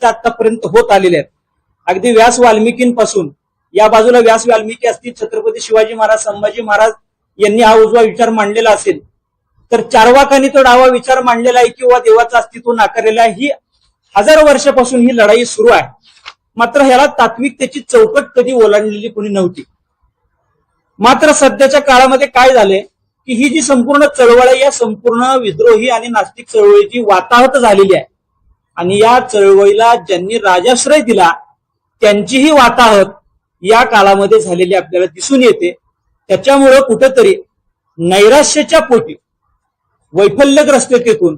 आतापर्यंत होत आलेले आहेत. अगदी व्यास वाल्मिकींपासून या बाजूला व्यास वाल्मिकी असतील, छत्रपती शिवाजी महाराज, संभाजी महाराज यांनी हा उजवा विचार मांडलेला असेल, तर चार्वाकांनी तो डावा विचार मांडलेला आहे किंवा देवाचं अस्तित्व नाकारलेलं आहे. ही हजारो वर्षापासून ही लढाई सुरू आहे. मात्र ह्याला तात्विकतेची चौकट कधी ओलांडलेली कोणी नव्हती. मात्र सध्याच्या काळामध्ये काय झालंय की ही जी संपूर्ण चळवळ आहे, या संपूर्ण विद्रोही आणि नास्तिक चळवळीची वाताहत झालेली आहे. आणि या चळवळीला ज्यांनी राजाश्रय दिला त्यांचीही वाताहत या काळामध्ये झालेली आपल्याला दिसून येते. त्याच्यामुळं कुठंतरी नैराश्याच्या पोटी, वैफल्यग्रस्ततेतून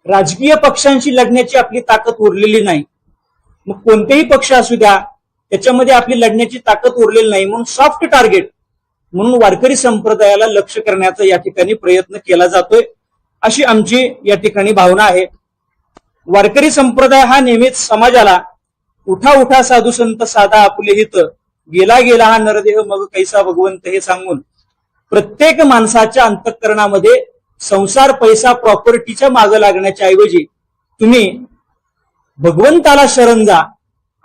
राजकीय पक्षांशी लढण्याची आपली ताकद उरलेली नाही. मग कोणतेही पक्ष असू द्या, त्याच्यामध्ये आपली लढण्याची ताकद उरलेली नाही. म्हणून सॉफ्ट टार्गेट म्हणून वारकरी संप्रदायाला लक्ष करण्याचा या ठिकाणी प्रयत्न केला जातोय, अशी आमची या ठिकाणी भावना आहे. वारकरी संप्रदाय हा नेहमीच समाजाला उठा उठा साधू संत साधा आपुले हित, गेला गेला हा नरदेह मग कैसा भगवंत हे सांगून प्रत्येक माणसाच्या अंतःकरणामध्ये संसार, पैसा, प्रॉपर्टीच्या मागे लागण्याच्या ऐवजी तुम्ही भगवंताला शरण जा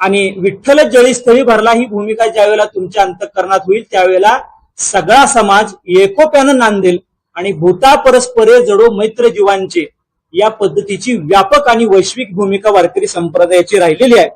आणि विठ्ठल जळीस्थळी भरला ही भूमिका ज्यावेळेला तुमच्या अंतःकरणात होईल त्यावेळेला सगळा समाज एकोप्यानं नांदेल आणि भूता परस्परे जडो मैत्र जीवांचे या पद्धतीची व्यापक आणि वैश्विक भूमिका वारकरी संप्रदायाची राहिलेली आहे.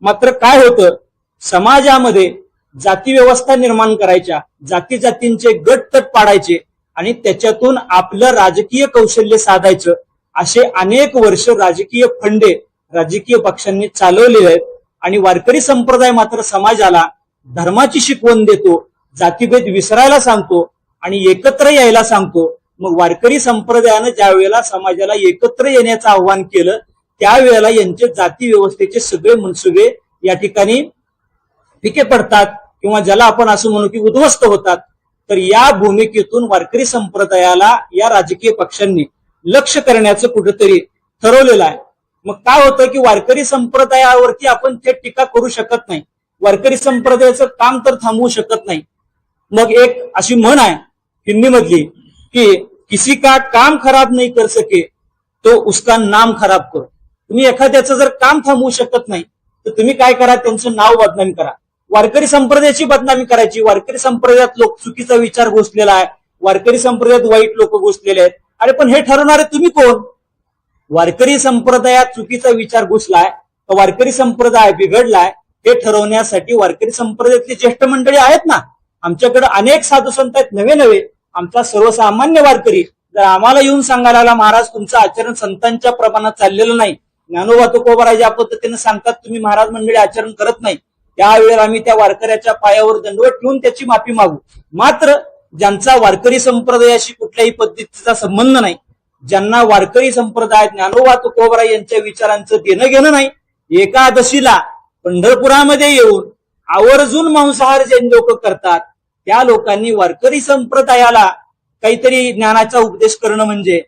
मात्र काय होतं, समाजामध्ये जाती व्यवस्था निर्माण करायच्या, जाती जातींचे गट तट पाडायचे आणि त्याच्यातून आपलं राजकीय कौशल्य साधायचं, असे अनेक वर्ष राजकीय फंडे राजकीय पक्षांनी चालवलेले आहेत. आणि वारकरी संप्रदाय मात्र समाजाला धर्माची शिकवण देतो, जातीभेद विसरायला सांगतो आणि एकत्र यायला सांगतो. मग वारकरी संप्रदायानं ज्या वेळेला समाजाला एकत्र येण्याचं आव्हान केलं त्यावेळेला यांचे जाती व्यवस्थेचे सगळे मनसुबे या ठिकाणी फिके पडतात किंवा ज्याला आपण असं म्हणू की उद्ध्वस्त होतात. तर या भूमिकेतून वारकरी संप्रदायाला या राजकीय पक्षांनी लक्ष करण्याचं कुठेतरी ठरवलेलं आहे. मग काय होतं की वारकरी संप्रदायावरती आपण थेट टीका करू शकत नाही, वारकरी संप्रदायाचं काम तर थांबवू शकत नाही. मग एक अशी म्हण आहे हिंदी मधली की किसी का काम खराब नहीं कर सके तो उसका नाम खराब करो. तुम्ही एखाद्याचं जर काम थांबवू शकत नाही तर तुम्ही काय करा, त्यांचं नाव बदनामी करा. वारकरी संप्रदायाची बदनामी करायची. वारकरी संप्रदायात लोक चुकीचा विचार घुसलेला आहे, वारकरी संप्रदायात वाईट लोक घुसलेले आहेत. अरे पण हे ठरवणारे तुम्ही कोण? वारकरी संप्रदायात चुकीचा विचार घुसलाय, वारकरी संप्रदाय बिघडलाय हे ठरवण्यासाठी वारकरी संप्रदायातली ज्येष्ठ मंडळी आहेत ना. आमच्याकडे अनेक साधू संत आहेत नवे नवे. आमचा सर्वसामान्य वारकरी जर आम्हाला येऊन सांगायला लागला महाराज तुमचं आचरण संतांच्या प्रमाणात चाललेलं नाही, ज्ञानोबा तुकोबा ज्या पद्धतीने सांगतात तुम्ही महाराज मंडळी आचरण करत नाही, त्यावेळेला आम्ही त्या वारकऱ्याच्या पायावर दंडवत ठेवून त्याची माफी मागू. मात्र ज्यांचा वारकरी संप्रदायाशी कुठल्याही पद्धतीचा संबंध नाही, ज्यांना वारकरी संप्रदायात ज्ञानोबा तुकोबा यांच्या विचारांचं देणं घेणं नाही, एकादशीला पंढरपुरामध्ये येऊन आवर्जून मांसाहार जे लोक करतात त्या लोकांनी वारकरी संप्रदायाला काहीतरी ज्ञानाचा उपदेश करणं म्हणजे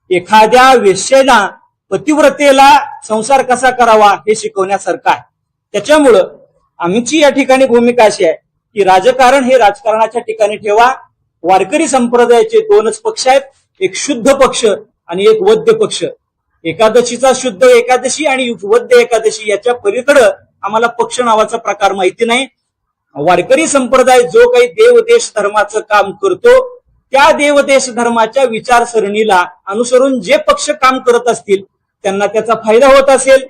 एखाद्या वेश्येला, पतिव्रतेला संसार कसा करावा हे शिकवण्यासारखं आहे. त्याच्यामुळं आमची या ठिकाणी भूमिका अशी आहे की राजकारण हे राजकारणाच्या ठिकाणी ठेवा. वारकरी संप्रदायाचे दोनच पक्ष आहेत, एक शुद्ध पक्ष आणि एक वद्य पक्ष. एकादशीचा शुद्ध एकादशी आणि वद्य एकादशी याच्या पलीकडं आम्हाला पक्ष नावाचा प्रकार माहिती नाही. वारकरी संप्रदाय जो काही देवदेश धर्माचं काम करतो त्या देवदेश धर्माच्या विचारसरणीला अनुसरून जे पक्ष काम करत असतील त्यांना त्याचा फायदा होत असेल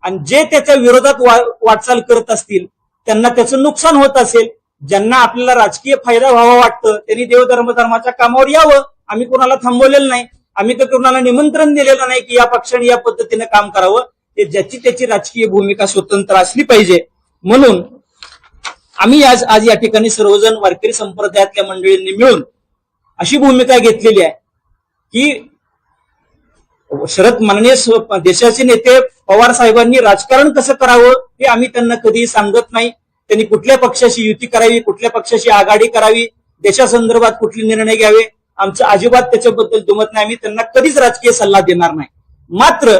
आणि जे त्याच्या विरोधात वाटचाल करत असतील त्यांना त्याचं नुकसान होत असेल. ज्यांना आपल्याला राजकीय फायदा व्हावा वाटतं त्यांनी धर्माच्या कामावर यावं. आम्ही कोणाला थांबवलेलं नाही, आम्ही तर कोणाला निमंत्रण दिलेलं नाही की या पक्षाने या पद्धतीने काम करावं. ते ज्याची त्याची राजकीय भूमिका स्वतंत्र असली पाहिजे. म्हणून आम्ही आज या ठिकाणी सर्वजण वारकरी संप्रदायातल्या मंडळींनी मिळून अशी भूमिका घेतलेली आहे की माननीय देशाचे नेते पवार साहेबांनी राजकारण कसं करावं हे आम्ही त्यांना कधीही सांगत नाही. त्यांनी कुठल्या पक्षाशी युती करावी, कुठल्या पक्षाशी आघाडी करावी, देशासंदर्भात कुठले निर्णय घ्यावे, आमचं अजिबात त्याच्याबद्दल दुमत नाही. आम्ही त्यांना कधीच राजकीय सल्ला देणार नाही. मात्र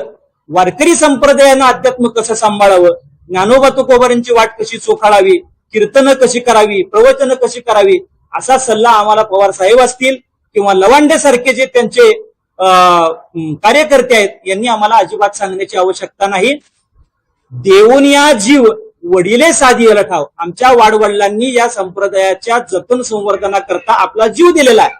वारकरी संप्रदायानं अध्यात्म कसं सांभाळावं, ज्ञानोबा तुकोबारांची वाट कशी चोखाळावी, कीर्तनं कशी करावी, प्रवचनं कशी करावी, असा सल्ला आम्हाला पवार साहेब असतील किंवा लवांडे सारखे जे त्यांचे कार्यकर्ते आहेत यांनी आम्हाला अजिबात सांगण्याची आवश्यकता नाही. देऊन या जीव वडिले साधियला ठाव. आमच्या वाडवडिलांनी या संप्रदायाच्या जतन संवर्धनाकरता आपला जीव दिलेला आहे.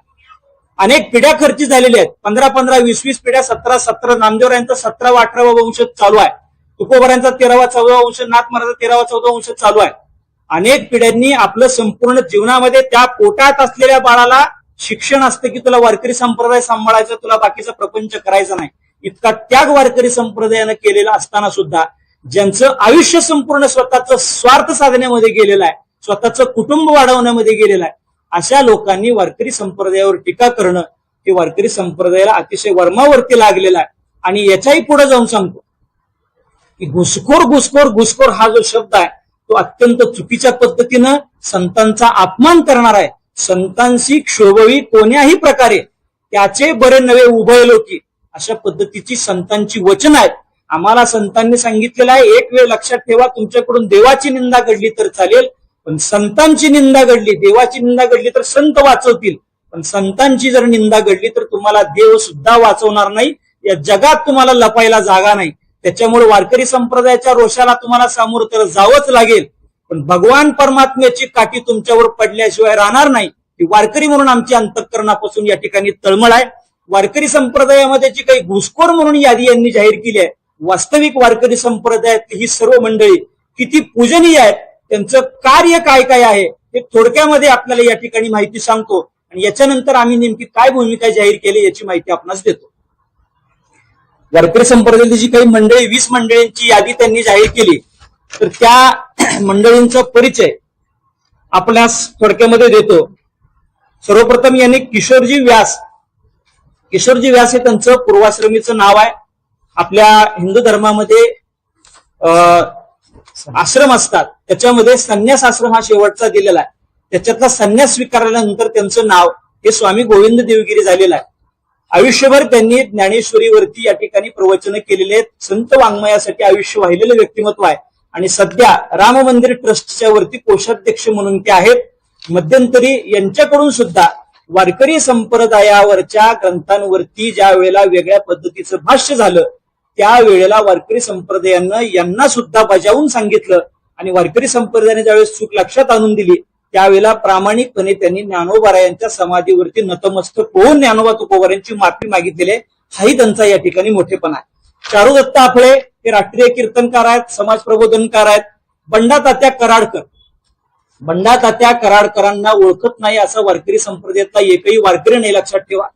अनेक पिढ्या खर्ची झालेल्या आहेत. 15-15, 20-20 पिढ्या, 17-17 नामदेवरायांचा 17वा 18वा वंश चालू आहे. तुकोबारांचा 13वा 14वा वंश, नाथ महाराजांचा 13वा 14वा वंश चालू आहे. अनेक पिढ्यांनी आपलं संपूर्ण जीवनामध्ये त्या पोटात असलेल्या बाळाला शिक्षण असतं की तुला वारकरी संप्रदाय सांभाळायचा, तुला बाकीचा प्रपंच करायचा नाही, इतका त्याग वारकरी संप्रदायानं केलेला असताना सुद्धा ज्यांचं आयुष्य संपूर्ण स्वतःचं स्वार्थ साधण्यामध्ये गेलेलं आहे, स्वतःचं कुटुंब वाढवण्यामध्ये गेलेलं आहे, अशा लोकांनी वारकरी संप्रदायावर टीका करणं हे वारकरी संप्रदायाला अतिशय वर्मावरती लागलेला आहे. आणि याच्याही पुढे जाऊन सांगतो की घुसखोर घुसखोर घुसखोर हा जो शब्द आहे तो अत्यंत चुकीच्या पद्धतीनं संतांचा अपमान करणार आहे. संतांशी क्षोभवी कोण्याही प्रकारे त्याचे बरे नवे उभयलो की अशा पद्धतीची संतांची वचन आहेत. आम्हाला संतांनी सांगितलेलं आहे, एक वेळ लक्षात ठेवा, तुमच्याकडून देवाची निंदा घडली तर चालेल, पण संतांची निंदा घडली, देवाची निंदा घडली तर संत वाचवतील, पण संतांची जर निंदा घडली तर तुम्हाला देव सुद्धा वाचवणार नाही. या जगात तुम्हाला लपायला जागा नाही. त्याच्यामुळे वारकरी संप्रदायाच्या रोषाला तुम्हाला सामोरं तर जावंच लागेल, पण भगवान परमात्म्याची काठी तुमच्यावर पडल्याशिवाय राहणार नाही. ही वारकरी म्हणून आमची अंतःकरणापासून या ठिकाणी तळमळ आहे. वारकरी संप्रदायामध्ये जी काही घुसखोर म्हणून यादी यांनी जाहीर केली आहे, वास्तविक वारकरी संप्रदायातली ही सर्व मंडळी किती पूजनीय आहेत, त्यांचं कार्य काय काय आहे हे थोडक्यामध्ये आपल्याला या ठिकाणी माहिती सांगतो आणि याच्यानंतर आम्ही नेमकी काय भूमिका जाहीर केली याची माहिती आपणास देतो. वारकरी संप्रदायातली जी काही मंडळी 20 मंडळींची यादी त्यांनी जाहीर केली, तर त्या मंडळींचा परिचय आपल्यास थोडक्यामध्ये देतो. सर्वप्रथम यांनी किशोरजी व्यास हे त्यांचं पूर्वाश्रमीचं नाव आहे. आपल्या हिंदू धर्मामध्ये आश्रम असतात, त्याच्यामध्ये संन्यास आश्रम हा शेवटचा दिलेला आहे. त्याच्यातला संन्यास स्वीकारल्यानंतर त्यांचं नाव हे स्वामी गोविंद देवगिरी झालेलं आहे. आयुष्यभर त्यांनी ज्ञानेश्वरीवरती या ठिकाणी प्रवचन केलेले आहेत. संत वाङ्मयासाठी आयुष्य वाहिलेलं व्यक्तिमत्व आहे आणि सध्या राम मंदिर ट्रस्टच्या वरती कोषाध्यक्ष म्हणून ते आहेत. मध्यंतरी यांच्याकडून सुद्धा वारकरी संप्रदायावरच्या ग्रंथांवरती ज्या वेळेला वेगळ्या पद्धतीचं भाष्य झालं, त्यावेळेला वारकरी संप्रदायानं यांना सुद्धा बजावून सांगितलं आणि वारकरी संप्रदायाने ज्यावेळेस चूक लक्षात आणून दिली त्यावेळेला प्रामाणिकपणे त्यांनी ज्ञानोबा यांच्या समाधीवरती नतमस्तक होऊन ज्ञानोबा तुकोबारायांची माफी मागितलेली आहे. हाही त्यांचा या ठिकाणी मोठेपणा आहे. चारुदत्त आपळे हे राष्ट्रीय कीर्तनकार आहेत, समाज प्रबोधनकार आहेत. बंडा तात्या कराडकरांना ओळखत नाही असा वारकरी संप्रदायातला एकही वारकरी नाही, लक्षात ठेवा.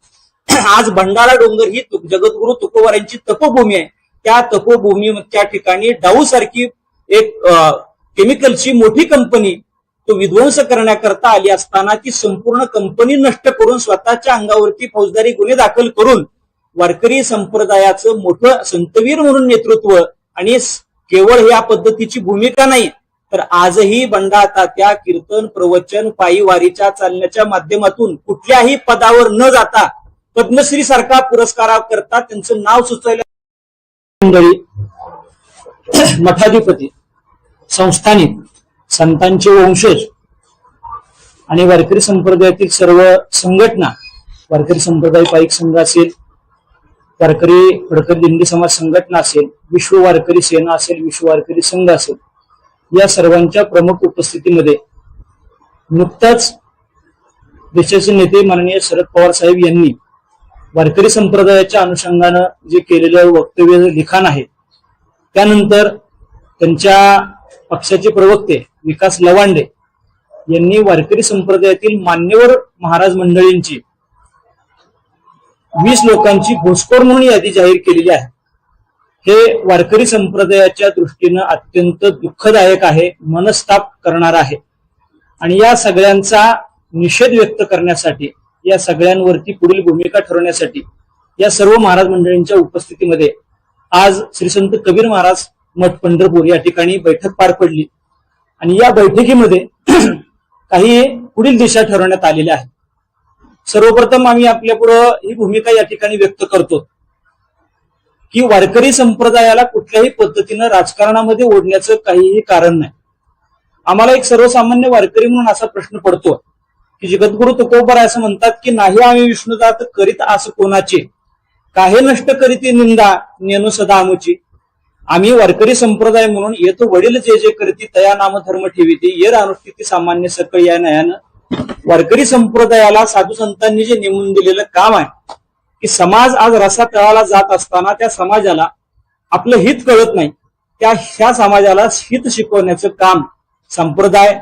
आज भंडारा डोंगर ही जगद्गुरु तुकोबारायांची तपोभूमी आहे. त्या तपोभूमीच्या ठिकाणी डाऊ सारखी एक केमिकलची मोठी कंपनी तो विध्वंस करण्याकरता आली असताना ती संपूर्ण कंपनी नष्ट करून स्वतःच्या अंगावरती फौजदारी गुन्हे दाखल करून वारकरी संप्रदायाचं मोठं संतवीर म्हणून नेतृत्व आणि केवळ या पद्धतीची भूमिका नाही तर आजही बंडा तात्या कीर्तन प्रवचन पायी वारीच्या चालण्याच्या माध्यमातून कुठल्याही पदावर न जाता पद्मश्री सारखा पुरस्काराकरता त्यांचं नाव सुचवलं. मठाधिपती, संस्थानिक, संतांचे वंशज आणि वारकरी संप्रदायातील सर्व संघटना, वारकरी संप्रदाय पाईक संघ असेल, वारकरी फडकरी दिंडी समाज संघटना असेल, विश्व वारकरी सेना असेल, विश्व वारकरी संघ असेल, या सर्वांच्या प्रमुख उपस्थितीमध्ये नुकताच देशाचे नेते माननीय शरद पवार साहेब यांनी वारकरी संप्रदायाच्या अनुषंगानं जे केलेलं वक्तव्य लिखाण आहे, त्यानंतर त्यांच्या पक्षाचे प्रवक्ते विकास लवांडे यांनी वारकरी संप्रदायातील मान्यवर महाराज मंडळींची 20 लोकांची घुसखोर म्हणून यादी जाहीर केलेली आहे. हे वारकरी संप्रदायाच्या दृष्टीनं अत्यंत दुःखदायक आहे, मनस्ताप करणार आहे आणि या सगळ्यांचा निषेध व्यक्त करण्यासाठी, या सगळ्यांवरती पुढील भूमिका ठरवण्यासाठी या सर्व महाराज मंडळींच्या उपस्थितीमध्ये आज श्री संत कबीर महाराज मठ पंढरपूर या ठिकाणी बैठक पार पडली आणि या बैठकीमध्ये काही पुढील दिशा ठरवण्यात आलेल्या आहेत. सर्वप्रथम आम्ही आपल्या पुढं ही भूमिका या ठिकाणी व्यक्त करतो की वारकरी संप्रदायाला कुठल्याही पद्धतीनं राजकारणामध्ये ओढण्याचं काहीही कारण नाही. आम्हाला एक सर्वसामान्य वारकरी म्हणून असा प्रश्न पडतो की जगद्गुरु तुकोबार असं म्हणतात की नाही आम्ही विष्णुदात करीत आस कोणाचे, काहे नष्ट करीती निंदा नेनु सदा आमुची. आम्ही वारकरी संप्रदाय म्हणून येतो वडील जे जे करती तया नाम धर्म ठेविते येर अनुष्ठिती सामान्य सकळ या नयानं वारकरी संप्रदायाला साधू संतांनी जे नेमून दिलेलं काम आहे की समाज आज रसा तळाला जात असताना त्या समाजाला आपलं हित कळत नाही, ह्या समाजाला हित शिकवण्याचं काम संप्रदाय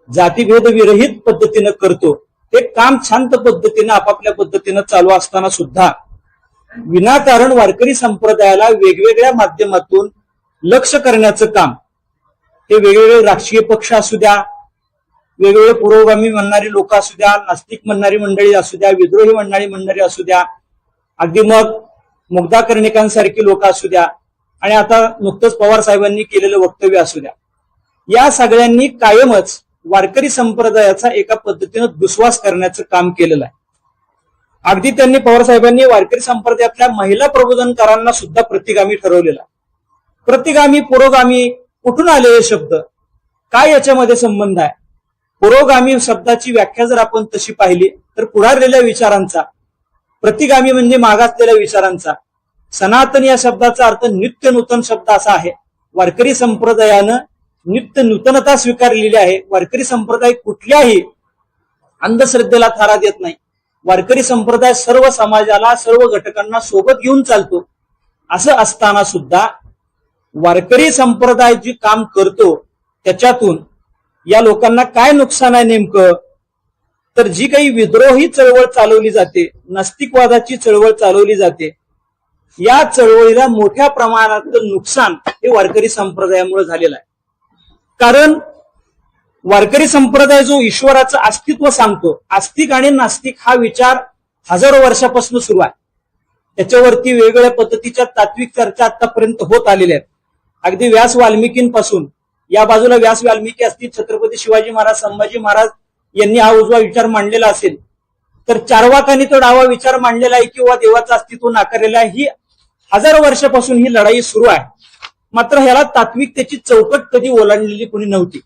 जातीभेद विरहित पद्धतीनं करतो. ते काम शांत पद्धतीनं आपापल्या पद्धतीनं चालू असताना सुद्धा विनाकारण वारकरी संप्रदायाला वेगवेगळ्या माध्यमातून लक्ष करण्याचं काम, ते वेगवेगळे राजकीय पक्ष असू द्या, वेगवेगळे पुरोगामी म्हणणारी लोक असू द्या, नास्तिक म्हणणारी मंडळी असू द्या, विद्रोही म्हणणारी असू द्या, अगदी मग मुग्धा कर्णिकांसारखी लोक असू द्या, आणि आता नुकतंच पवार साहेबांनी केलेलं वक्तव्य असू द्या, या सगळ्यांनी कायमच वारकरी संप्रदायाचा एका पद्धतीनं दुस्वास करण्याचं काम केलेलं आहे. अगदी त्यांनी पवार साहेबांनी वारकरी संप्रदायातल्या महिला प्रबोधनकारांना सुद्धा प्रतिगामी ठरवलेला. प्रतिगामी पुरोगामी कुठून आले हे शब्द, काय याच्यामध्ये संबंध आहे? पुरोगामी शब्दाची व्याख्या जर आपण तशी पाहिली तर पुढारलेल्या विचारांचा, प्रतिगामी म्हणजे मागासलेल्या विचारांचा, सनातन या शब्दाचा अर्थ नित्य नूतन शब्द असा आहे. वारकरी संप्रदायानं नित्य नूतनता स्वीकारलेली आहे. वारकरी संप्रदाय कुठल्याही अंधश्रद्धेला थारा देत नाही. वारकरी संप्रदाय सर्व समाजाला, सर्व घटकांना सोबत घेऊन चालतो. असं असताना सुद्धा वारकरी संप्रदाय जे काम करतो त्याच्यातून या लोकांना काय नुकसान आहे नेमकं, तर जी काही विद्रोही चळवळ चालवली जाते, नास्तिकवादाची चळवळ चालवली जाते, या चळवळीला मोठ्या प्रमाणातलं नुकसान हे वारकरी संप्रदायामुळे झालेलं आहे. कारण वारकरी संप्रदाय जो ईश्वराचं अस्तित्व सांगतो, आस्तिक आणि नास्तिक हा विचार हजारो वर्षापासून सुरू आहे. त्याच्यावरती वेगवेगळ्या पद्धतीच्या तात्विक चर्चा आतापर्यंत होत आलेल्या आहेत. अगदी व्यास वाल्मिकींपासून, या बाजूला व्यास वाल्मिकी असतील, छत्रपती शिवाजी महाराज, संभाजी महाराज यांनी हा उजवा विचार मांडलेला असेल, तर चार्वाकांनी तो डावा विचार मांडलेला आहे किंवा देवाचं अस्तित्व नाकारलेलं आहे. ही हजारो वर्षापासून ही लढाई सुरू आहे. मात्र ह्याला तात्विकतेची चौकट कधी ओलांडलेली कोणी नव्हती.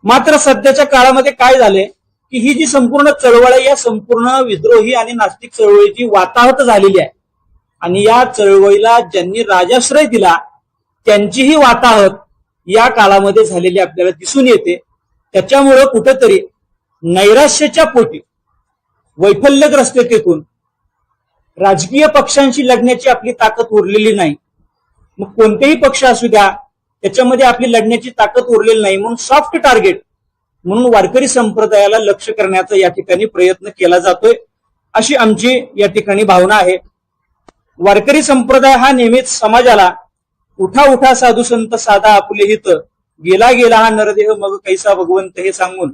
मात्र सध्याच्या काळामध्ये काय झाले की ही जी संपूर्ण चळवळ आहे, या संपूर्ण विद्रोही आणि नास्तिक चळवळीची वाताहत झालेली आहे. आणि या चळवळीला ज्यांनी राजाश्रय दिला त्यांचीही वाताहत या काळामध्ये झालेली आपल्याला दिसून येते. त्याच्यामुळं कुठेतरी नैराश्याच्या पोटी, वैफल्यग्रस्ततेतून राजकीय पक्षांशी लढण्याची आपली ताकद उरलेली नाही. मग कोणतेही पक्ष असू द्या, त्याच्यामध्ये आपली लढण्याची ताकद उरलेली नाही. म्हणून सॉफ्ट टार्गेट म्हणून वारकरी संप्रदायाला लक्ष करण्याचा या ठिकाणी प्रयत्न केला जातोय, अशी आमची या ठिकाणी भावना आहे. वारकरी संप्रदाय हा नेहमीच समाजाला उठा उठा साधू संत साधा आपले हित, गेला गेला हा नरदेह मग कैसा भगवंत हे सांगून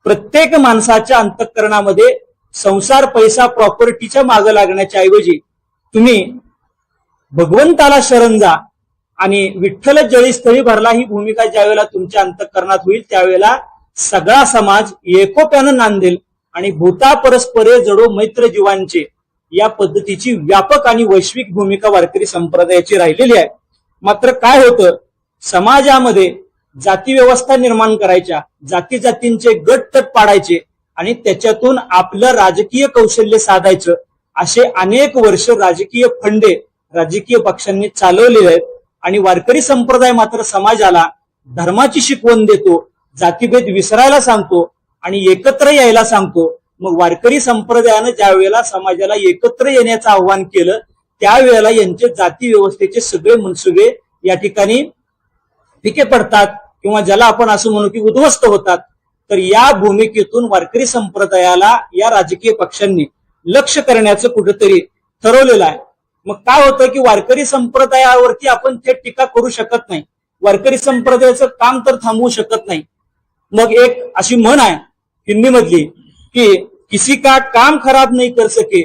प्रत्येक माणसाच्या अंतःकरणामध्ये संसार, पैसा, प्रॉपर्टीच्या मागे लागण्याच्या ऐवजी तुम्ही भगवंताला शरण जा आणि विठ्ठल जळीस्थळी भरला ही भूमिका ज्यावेळेला तुमच्या अंतःकरणात होईल त्यावेळेला सगळा समाज एकोप्यानं नांदेल आणि भूता परस्परे जडो मैत्र जीवांचे या पद्धतीची व्यापक आणि वैश्विक भूमिका वारकरी संप्रदायाची राहिलेली आहे. मात्र काय होतं, समाजामध्ये जाती व्यवस्था निर्माण करायच्या, जाती जातींचे गट तट पाडायचे आणि त्याच्यातून आपलं राजकीय कौशल्य साधायचं, असे अनेक वर्ष राजकीय फंडे राजकीय पक्षांनी चालवलेले आहेत. आणि वारकरी संप्रदाय मात्र समाजाला धर्माची शिकवण देतो, जातीभेद विसरायला सांगतो आणि एकत्र यायला सांगतो. मग वारकरी संप्रदायानं ज्या वेळेला समाजाला एकत्र येण्याचं आव्हान केलं त्यावेळेला यांचे जाती व्यवस्थेचे सगळे मनसुबे या ठिकाणी फिके पडतात किंवा ज्याला आपण असं म्हणू की उद्ध्वस्त होतात. तर या भूमिकेतून वारकरी संप्रदायाला या राजकीय पक्षांनी लक्ष करण्याचं कुठेतरी ठरवलेलं आहे. मग काय होतं की वारकरी संप्रदायावरती आपण थेट टीका करू शकत नाही, वारकरी संप्रदायाचं काम तर थांबवू शकत नाही. मग एक अशी म्हण आहे हिंदी मधली की किसी का काम खराब नहीं कर सके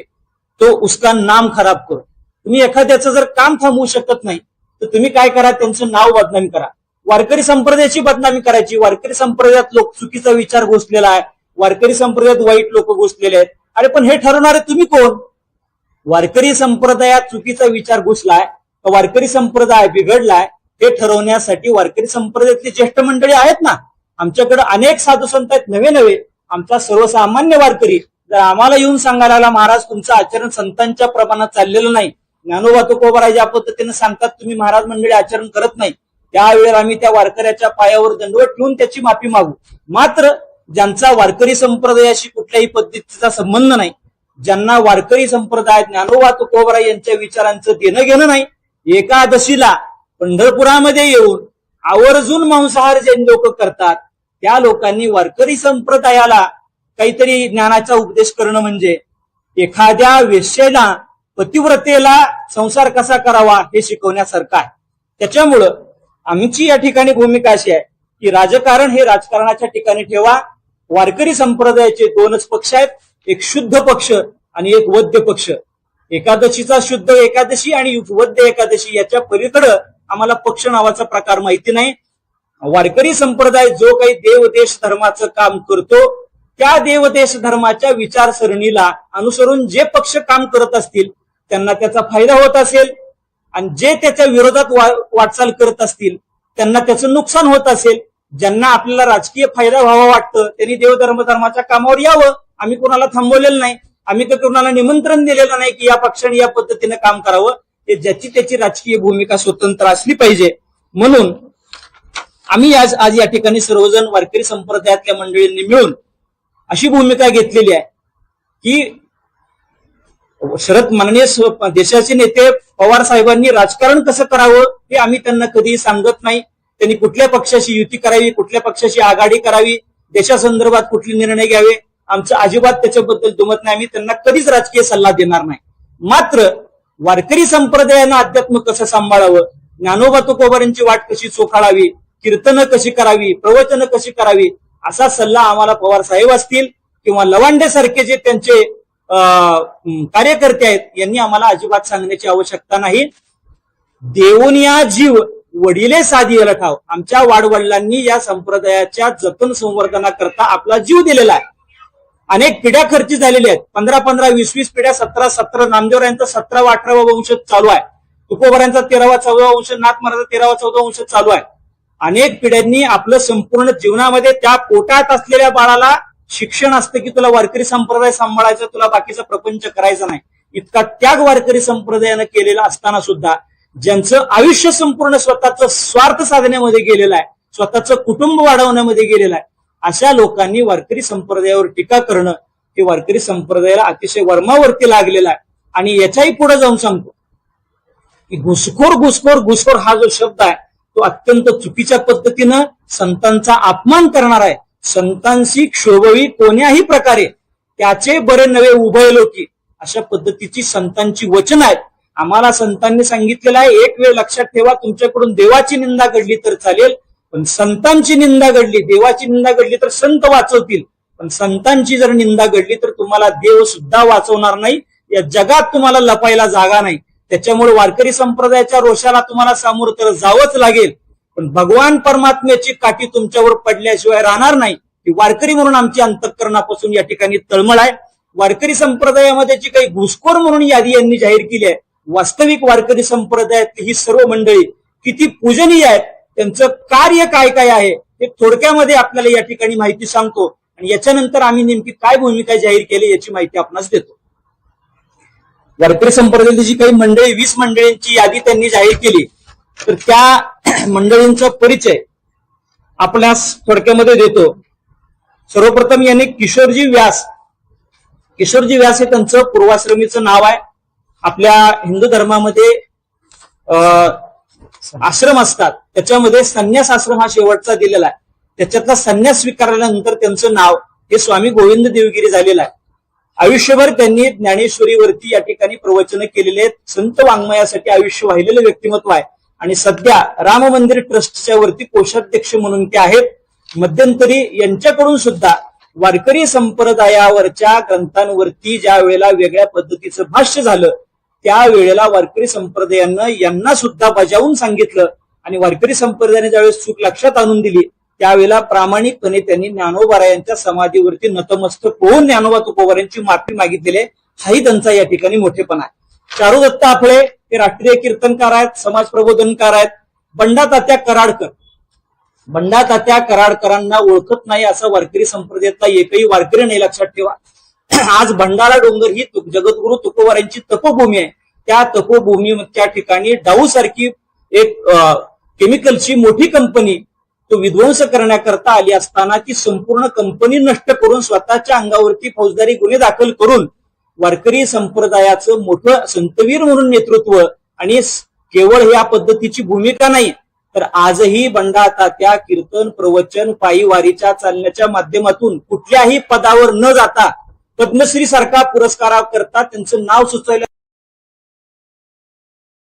तो उसका नाम खराब करो. तुम्ही एखाद्याचं जर काम थांबवू शकत नाही तर तुम्ही काय करा, त्यांचं नाव बदनामी करा. वारकरी संप्रदायाची बदनामी करायची. वारकरी संप्रदायात लोक चुकीचा विचार घुसलेला आहे, वारकरी संप्रदायात वाईट लोक घुसलेले आहेत. अरे पण हे ठरवणारे तुम्ही कोण? वारकरी संप्रदायात चुकीचा विचार घुसलाय का वारकरी संप्रदाय बिघडलाय हे ठरवण्यासाठी वारकरी संप्रदायातली ज्येष्ठ मंडळी आहेत ना. आमच्याकडे अनेक साधू संत आहेत नवे नवे. आमचा सर्वसामान्य वारकरी जर आम्हाला येऊन सांगायला लागला महाराज तुमचं आचरण संतांच्या प्रमाणात चाललेलं नाही, ज्ञानोबा तुकोबाराय ज्या पद्धतीने सांगतात तुम्ही महाराज मंडळी आचरण करत नाही, त्यावेळेला आम्ही त्या वारकऱ्याच्या पायावर दंडवत ठेवून त्याची माफी मागू. मात्र ज्यांचा वारकरी संप्रदायाशी कुठल्याही पद्धतीचा संबंध नाही, ज्यांना वारकरी संप्रदाय ज्ञानोबा तुकोबाराय यांच्या विचारांचं देणं घेणं नाही, एकादशीला पंढरपुरामध्ये येऊन आवर्जून मांसाहार जे लोक करतात त्या लोकांनी वारकरी संप्रदायाला काहीतरी ज्ञानाचा उपदेश करणं म्हणजे एखाद्या वेश्येला पतिव्रतेला संसार कसा करावा हे शिकवण्यासारखं आहे. त्याच्यामुळं आमची या ठिकाणी भूमिका अशी आहे की राजकारण हे राजकारणाच्या ठिकाणी ठेवा. वारकरी संप्रदायाचे दोनच पक्ष आहेत, एक शुद्ध पक्ष आणि एक वद्य पक्ष. एकादशीचा शुद्ध एकादशी आणि वद्य एकादशी याच्या पलीकडं आम्हाला पक्ष नावाचा प्रकार माहिती नाही. वारकरी संप्रदाय जो काही देवदेश धर्माचं काम करतो त्या देवदेश धर्माच्या विचारसरणीला अनुसरून जे पक्ष काम करत असतील त्यांना त्याचा फायदा होत असेल आणि जे त्याच्या विरोधात वाटचाल करत असतील त्यांना त्याचं नुकसान होत असेल. ज्यांना आपल्याला राजकीय फायदा व्हावा वाटतं त्यांनी धर्माच्या कामावर यावं. आम्ही कोणाला थांबवलेलं नाही, आम्ही तर कोणाला निमंत्रण दिलेलं नाही की या पक्षाने या पद्धतीने काम करावं. ते ज्याची त्याची राजकीय भूमिका स्वतंत्र असली पाहिजे. म्हणून आम्ही आज या ठिकाणी सर्वजण वारकरी संप्रदायातल्या मंडळींनी मिळून अशी भूमिका घेतलेली आहे की माननीय देशाचे नेते पवार साहेबांनी राजकारण कसं करावं हे आम्ही त्यांना कधीही सांगत नाही. त्यांनी कुठल्या पक्षाशी युती करावी, कुठल्या पक्षाशी आघाडी करावी, देशासंदर्भात कुठले निर्णय घ्यावे, आमचं अजिबात त्याच्याबद्दल दुमत नाही. आम्ही त्यांना कधीच राजकीय सल्ला देणार नाही. मात्र वारकरी संप्रदायानं अध्यात्म कसं सांभाळावं, ज्ञानोबा तुकोबारांची वाट कशी चोखाळावी, कीर्तनं कशी करावी, प्रवचनं कशी करावी, असा सल्ला आम्हाला पवार साहेब असतील किंवा लवांडे सारखे जे त्यांचे कार्यकर्ते आहेत यांनी आम्हाला अजिबात सांगण्याची आवश्यकता नाही. देऊन या जीव वडिले साधियला ठाव. आमच्या वाडवडिलांनी या संप्रदायाच्या जतन संवर्धनाकरता आपला जीव दिलेला आहे. अनेक पिढ्या खर्ची झालेल्या आहेत, 15-15, 20-20 पिढ्या, 17-17. नामदेवरायांचा 17वा-18वा वंश चालू आहे, तुकोबारायांचा 13वा-14वा वंश, नाथ महाराजांचा 13वा-14वा वंश चालू आहे. अनेक पिढ्यांनी आपलं संपूर्ण जीवनामध्ये त्या पोटात असलेल्या बाळाला शिक्षण असतं की तुला वारकरी संप्रदाय सांभाळायचा, तुला बाकीचा प्रपंच करायचा नाही, इतका त्याग वारकरी संप्रदायानं केलेला असताना सुद्धा ज्यांचं आयुष्य संपूर्ण स्वतःचं स्वार्थ साधण्यामध्ये गेलेलं आहे, स्वतःचं कुटुंब वाढवण्यामध्ये गेलेलं आहे, अशा लोकांनी वारकरी संप्रदायावर टीका करणं हे वारकरी संप्रदायाला अतिशय वर्मावरती लागलेला आहे. आणि याच्याही पुढे जाऊन सांगतो की घुसखोर हा जो शब्द आहे तो अत्यंत चुकीच्या पद्धतीनं संतांचा अपमान करणार आहे. संतांशी क्षोभवी कोण्याही प्रकारे त्याचे बरे नवे उभय लोकी अशा पद्धतीची संतांची वचन आहेत. आम्हाला संतांनी सांगितलेलं आहे, एक वेळ लक्षात ठेवा, तुमच्याकडून देवाची निंदा घडली तर चालेल, पण संतांची निंदा घडली, देवाची निंदा घडली तर संत वाचवतील, पण संतांची जर निंदा घडली तर तुम्हाला देव सुद्धा वाचवणार नाही. या जगात तुम्हाला लपायला जागा नाही. त्याच्यामुळे वारकरी संप्रदायाच्या रोषाला तुम्हाला सामोरं तर जावंच लागेल, पण भगवान परमात्म्याची काठी तुमच्यावर पडल्याशिवाय राहणार नाही. ही वारकरी म्हणून आमची अंतःकरणापासून या ठिकाणी तळमळ आहे. वारकरी संप्रदायामध्ये जी काही घुसखोर म्हणून यादी यांनी जाहीर केली आहे, वास्तविक वारकरी संप्रदायातली ही सर्व मंडळी किती पूजनीय आहेत, त्यांचं कार्य काय काय आहे हे थोडक्यामध्ये आपल्याला या ठिकाणी माहिती सांगतो आणि याच्यानंतर आम्ही नेमकी काय भूमिका जाहीर केली याची माहिती आपणास देतो. वारकरी संप्रदायाची जी काही मंडळी 20 मंडळींची यादी त्यांनी जाहीर केली, तर त्या मंडळींचा परिचय आपल्यास थोडक्यामध्ये देतो. सर्वप्रथम यांनी किशोरजी व्यास हे त्यांचं पूर्वाश्रमीचं नाव आहे. आपल्या हिंदू धर्मामध्ये आश्रम असतात, त्याच्यामध्ये संन्यास आश्रम हा शेवटचा दिलेला आहे. त्याच्यातला संन्यास स्वीकारल्यानंतर त्यांचं नाव हे स्वामी गोविंद देवगिरी झालेलं आहे. आयुष्यभर त्यांनी ज्ञानेश्वरीवरती या ठिकाणी प्रवचन केलेले आहेत. संत वाङ्मयासाठी आयुष्य वाहिलेलं व्यक्तिमत्व आहे आणि सध्या राम मंदिर ट्रस्टच्या वरती कोषाध्यक्ष म्हणून ते आहेत. मध्यंतरी यांच्याकडून सुद्धा वारकरी संप्रदायावरच्या ग्रंथांवरती ज्या वेळेला वेगळ्या पद्धतीचं भाष्य झालं त्यावेळेला वारकरी संप्रदायानं यांना सुद्धा बजावून सांगितलं आणि वारकरी संप्रदायाने ज्यावेळेस चूक लक्षात आणून दिली त्यावेळेला प्रामाणिकपणे त्यांनी ज्ञानोबारायांच्या समाधीवरती नतमस्तक होऊन ज्ञानोबा तुकोबारायांची माफी मागितलेली आहे. हाही त्यांचा या ठिकाणी मोठेपणा आहे. चारुदत्त आपळे हे राष्ट्रीय कीर्तनकार आहेत, समाज प्रबोधनकार आहेत. बंडा तात्या कराडकरांना ओळखत नाही असा वारकरी संप्रदायातला एकही वारकरी नाही, लक्षात ठेवा. आज भंडारा डोंगर ही जगद्गुरु तुकोबारायांची तपोभूमी आहे. त्या तपोभूमीच्या ठिकाणी डाऊ सारखी एक केमिकलची मोठी कंपनी तो विध्वंस करण्याकरता आली असताना ती संपूर्ण कंपनी नष्ट करून स्वतःच्या अंगावरती फौजदारी गुन्हे दाखल करून वारकरी संप्रदायाचं मोठं संतवीर म्हणून नेतृत्व आणि केवळ या पद्धतीची भूमिका नाही तर आजही बंडा तात्या कीर्तन प्रवचन पायी वारीच्या चालण्याच्या माध्यमातून कुठल्याही पदावर न जाता पद्मश्री सारखा पुरस्काराकरता त्यांचं नाव सुचवलं